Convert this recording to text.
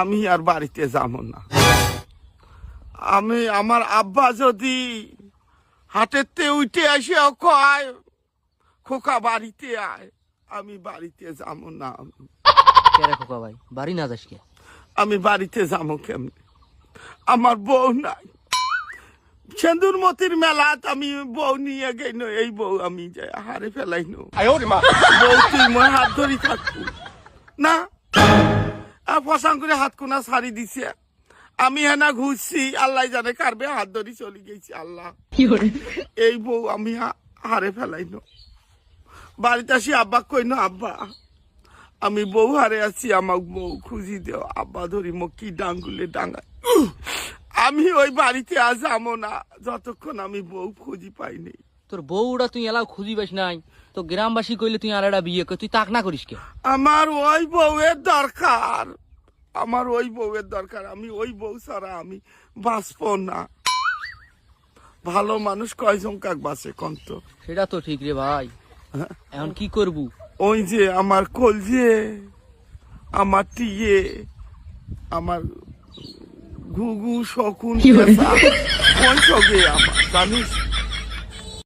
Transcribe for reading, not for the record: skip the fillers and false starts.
আমি আর বাড়িতে যাব না। আমি আমার আব্বা যদি হাটেতে উঠে আসে কয় খোকা বাড়িতে আয়, আমি বাড়িতে যাব না। কেরে খোকা ভাই বাড়ি না যাস কে? আমি বাড়িতে যাবো কেমনে? আমার বউ নাই। সেন্দুর মতির মেলাত আমি বউ নিয়ে গেল, এই বউ আমি যাই হারে ফেলাই নো। বউ তুই মোর হাত ধরি থাকবো না, পছন্দ করে হাত কোনা ছাড়ি দিছে। আমি হেনা ঘুরছি, আল্লাহ জানে কারবে হাত ধরি চলে গেছি। আল্লাহ, এই বউ আমি হারে ফেলাই নো। বাড়িতে আসি আব্বা কই না, আব্বা আমি বউ হারে আছি, আমার বউ খুঁজি দেও। আব্বা ধরি মোক কি ডাঙ্গুলে ডাঙ্গায়। আমি ওই বাড়িতে আজ যাবো না যতক্ষণ আমি বউ খুঁজি পাইনি। তোর বউটা তুই এলাও খুঁজি পাস নাই, তো গ্রামবাসী কইলে তুই আর একটা বিয়ে কর, তুই তাক না করিস কে? আমার ওই বউয়ের দরকার, আমার ওই বউয়ের দরকার। আমি ওই বউ ছাড়া আমি বাঁচবো না। ভালো মানুষ কয়জন কাক বাঁচে কন্ত? সেটা তো ঠিক রে ভাই, এখন কি করবু? ওই যে আমার কলজে, আমার টিয়ে, আমার ঘুঘু শকুন, কোন সঙ্গে আমার জানিস